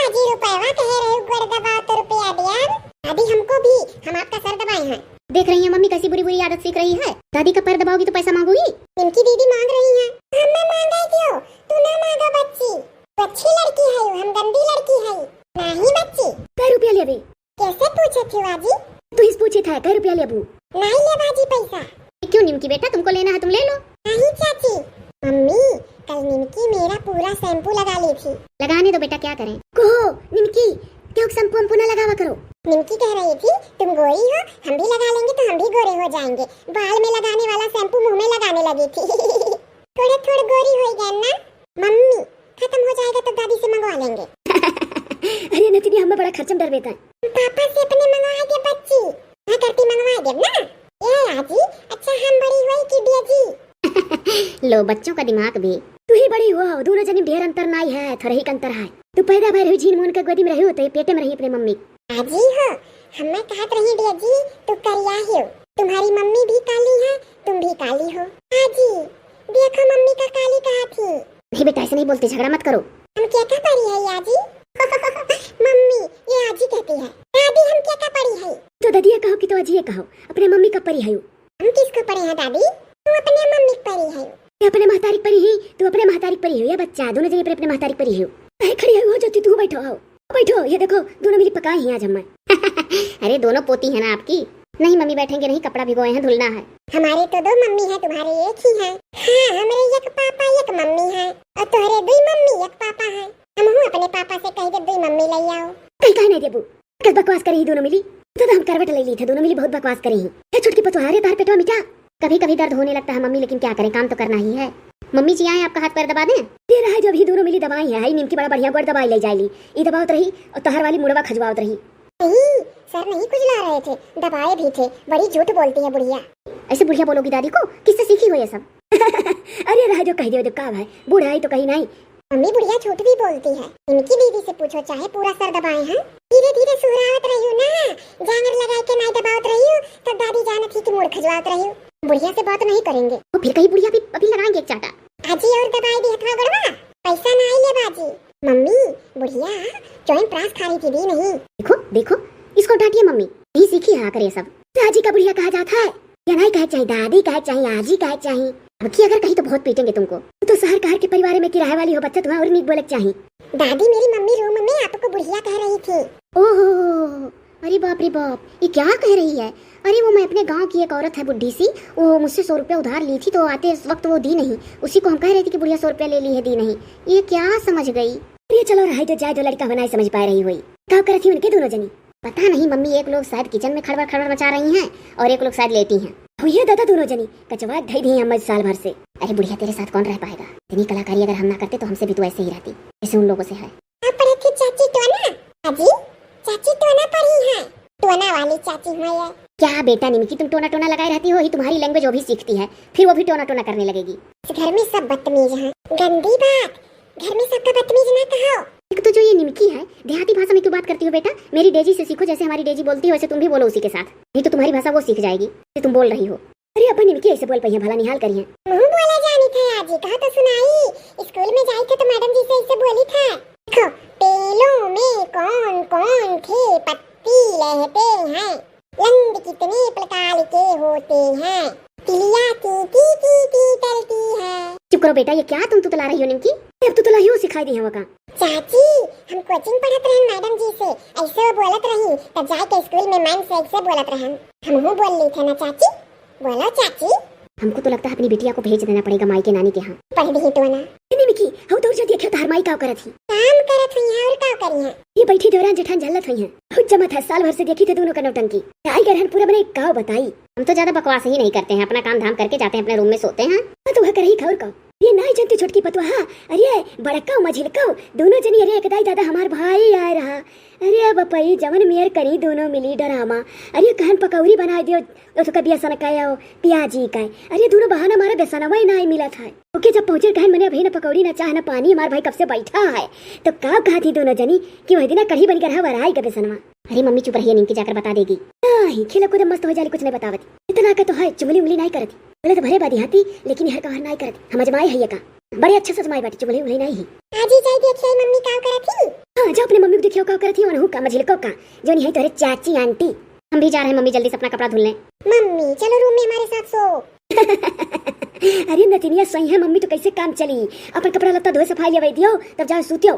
जी रुपया कह रहे हो, गोड़ दबाओ तो रुपया दिया। दादी हमको भी, हम आपका सर दबाए हैं। देख रही है मम्मी कैसी बुरी बुरी आदत सीख रही है। दादी का पैर दबाओगी तो पैसा मांगोगी। इनकी दीदी मांग रही है। हमें मांगे क्यों? तू ना मांगो बच्ची, अच्छी लड़की है, हम गंदी लड़की है। नहीं बच्ची, कै रुपया ले बे? कैसे पूछे थी बाजी? तू इस पूछे था कै रुपया ले बू? नहीं ले बाजी पैसा। क्यों निमकी बेटा, तुमको लेना है तुम ले लो। नहीं चाची, मम्मी कल निमकी मेरा पूरा शैम्पू लगा ली थी। लगाने दो बेटा, क्या करें। कहो निमकी, क्यों शैम्पू हमको ना लगावा करो। निमकी कह रही थी तुम गोरी हो, हम भी लगा लेंगे तो हम भी गोरे हो जाएंगे। बाल में लगाने वाला शैम्पू मुंह में लगाने लगी थी। थोड़े थोड़े गोरी हो गए ना मम्मी, खत्म हो जाएगा तो दादी से मंगवा लेंगे। अरे नतिनी, हमें बड़ा खर्चम डर बेटा। पापा से अपने मंगवा दे बच्ची, मैं करती मंगवा दे ना। ये आजी, अच्छा हम बड़ी हुई कि बेजी? लो बच्चों का दिमाग भी। तू ही बड़ी हो, दोनों जनी ढेर अंतर नहीं है, थोड़ा ही अंतर है। तू पैदा भर हुई झीन मून के गोदी में रही हो तो पेटे में रही अपने मम्मी। आजी हो, हमें कहत रही बेजी तू करिया हो, तुम्हारी मम्मी भी काली है, तुम भी काली हो। आजी देखो मम्मी का काली कहा थी। नहीं बेटा, ऐसे नहीं बोलते, झगड़ा मत करो। हम क्या क्या पढ़ी है आजी? मम्मी ये आजी कहती है। दादी हम क्या क्या पढ़ी है? तो दादी कहो कि तो अजी कहो, अपने मम्मी का परी है। हम किसको पढ़े हैं दादी? तुम अपने मम्मी को पढ़ी है। ये अपने महतारी परी ही, तू अपने महतारी परी हो। ये बच्चा दोनों जगह पर अपने महतारी परी हो। खड़ी हो जाती, तू बैठो, आओ बैठो। ये देखो दोनों मिली पकाई हैं आज हम। अरे दोनों पोती है ना आपकी। नहीं मम्मी बैठेंगे नहीं, कपड़ा भिगोए हैं, धुलना है। हमारे तो दो मम्मी है, तुम्हारे एक ही है। हाँ हमारे एक पापा एक मम्मी है, और तुम्हारे दो मम्मी एक पापा है। हम अपने पापा से कह दे दो मम्मी ले आओ। कहीं नहीं देबू, कल बकवास करी दोनों मिली। तो हम करवट ले ली थे, दोनों मिली बहुत बकवास करी है। छुटकी पतवारे तार पेटवा मिटा। कभी कभी दर्द होने लगता है मम्मी, लेकिन क्या करें, काम तो करना ही है। मम्मी जी आए आपका हाथ पैर दबा दें। दे रहा है जो अभी दोनों मिली दवाई है। निमकी बड़ा बढ़िया गोड़ दवाई ले जाएली, ये दबावत रही और तहर वाली मुड़वा खजवावत रही। नहीं सर नहीं कुछ ला रहे थे, दबाए भी थे। बड़ी झूठ बोलती है बुढ़िया। ऐसे बुढ़िया बोलोगी दादी को? किससे सीखी हो ये सब? अरे रहा जो कह दो का भाई, बूढ़ा है तो कहीं नहीं। मम्मी बुढ़िया झूठ भी बोलती है। इनकी दीदी से पूछो, चाहे पूरा सर दबाए हैं। धीरे धीरे सुहरावत रही हूँ ना, जांगर लगा के नहीं दबावत रही हूँ तब दादी जानत थी कि मुड़ खजवावत रही हूँ। बुढ़िया से बात नहीं करेंगे तो फिर कहीं बुढ़िया भी अभी लगाएंगे एक चाटा। आजी और दबाई दी हथवा गड़वा, पैसा ना आई ले बाजी। मम्मी बुढ़िया चौन प्रास खा रही थी दी नहीं। देखो देखो इसको डांटिए मम्मी, नहीं सीखी है करे सब। आजी का बुढ़िया कहा जाता है या नहीं कहे चाहिए, दादी कहे चाहिए, आजी कहे चाहिए। अब की अगर कहीं तो बहुत पीटेंगे तुमको। तो शहर कहर के परिवार में किराए वाली हो बच्चा, तुम्हें और नीक बोले चाहिए। दादी मेरी मम्मी रूम में आपको बुढ़िया कह रही थी। ओहो, अरे बाप रे बाप, ये क्या कह रही है? अरे वो मैं अपने गांव की एक औरत है बुढ़ी सी, वो मुझसे 100 रुपया उधार ली थी, तो आते इस वक्त वो दी नहीं। उसी को हम कह रहे थे कि बुढ़िया 100 रुपया ले ली है, दी नहीं। ये क्या समझ गई? ये चलो रहा जो जाए, जो लड़का बनाए समझ पा रही हुई। क्या कर रही थी उनके दोनों जनी? पता नहीं मम्मी, एक लोग शायद किचन में खड़बड़ खड़बड़ मचा रही हैं और एक लोग शायद लेटी हैं। ये दादा दोनों जनी कचवा ढाई दी हम साल भर से। अरे बुढ़िया तेरे साथ कौन रह पाएगा? इतनी कलाकारी अगर हम ना करते तो हमसे भी तो ऐसे ही रहती, जैसे उन लोगों से है। चाची टोना, अजी चाची टोना पढ़ी है, टोना वाली चाची है। क्या बेटा निमकी, तुम टोना टोना लगाए रहती हो, ही तुम्हारी लैंग्वेज वो भी सीखती है, फिर वो भी टोना टोना करने लगेगी। घर में सब बदतमीज हैं, गंदी बात, घर में सबका बदतमीज ना कहो। एक तो जो ये निमकी है, देहाती भाषा में क्यों बात करती हो बेटा? मेरी डेजी से सीखो, जैसे हमारी डेजी बोलती है वैसे तुम भी बोलो उसी के साथ, नहीं तो तुम्हारी भाषा वो सीख जाएगी जो तुम बोल रही हो। अरे अपन निमकी ऐसे बोल पाई है, भला निहाल करी है। मुंह बोला जानी था आजी, कहा तो सुनाई। स्कूल में जाई थे तो मैडम जी से ऐसे बोली था। देखो पेलों में कौन कौन थे पत्ती लहते हैं, लंड कितने प्रकार के होते हैं, तिलिया की तलती है। चुप करो बेटा, ये क्या तुम तुतला रही हो निमकी? अब तुतला ही सिखाई दी है वो का। चाची हम कोचिंग पढ़त रहे मैडम जी से, ऐसे वो बोलत रही तब जाके स्कूल में मन से ऐसे बोलत रहन। हम बोल ली थे ना चाची, बोलो चाची। हमको तो लगता है अपनी बिटिया को भेज देना पड़ेगा माई के नानी के यहाँ। पढ़ दी तो ना निमकी, हम तो जब देखियो तार माई का करत थी, काम करत हुई है और का करी है। ये बैठी देवरान जेठान झल्लत हुई है, बहुत जमत है, साल भर से देखी थे दोनों का नौटंकी। आई करहन पूरा बने का बताई। हम तो ज्यादा बकवास ही नहीं करते हैं, अपना काम धाम करके जाते हैं अपने रूम में सोते हैं। तो वह करही खबर का ये नहीं जानती छुटकी पतवा। अरे बड़का मझिलका दोनों जनी, अरे एक दाई दादा हमार भाई आ रहा। अरे बपई जवन मेयर करी दोनों मिली डरामा। अरे कहन पकौड़ी बना दियो तो कभी बेसन का प्याजी का। अरे दोनों बहाना मारा बेसन वही नहीं मिला था। ओके जब पहुंचे कहन मैंने अभी न पकौड़ी न चाह न पानी, हमार भाई कब से बैठा है। तो का कहा थी दोनों जनी कि वही दिन कढ़ी बन कर वराई का बेसनवा। अरे मम्मी चुप रही है, निमकी जाकर बता देगी। नहीं खेला कूद मस्त हो जाली, कुछ नहीं बतावती। इतना का तो है चुमली उंगली नहीं करती, बोले तो भरे बादी हाथी, लेकिन हर कहर नहीं करती। हम अजमाए है ये का बड़े अच्छे से अजमाए बाटी, चुमली उंगली नहीं। आजी जाई देखिए मम्मी का करत थी। हां जा अपने मम्मी को देखियो का करती हो नहु का मझिलको का जो नहीं है तोरे चाची आंटी। हम भी जा रहे हैं मम्मी, जल्दी से अपना कपड़ा धुल लें। मम्मी चलो रूम में हमारे साथ सो। अरे नतिनिया सही है मम्मी, तो कैसे काम चली? अपन कपड़ा लत्ता धोए सफाई ले दियो तब जाओ सूतियो।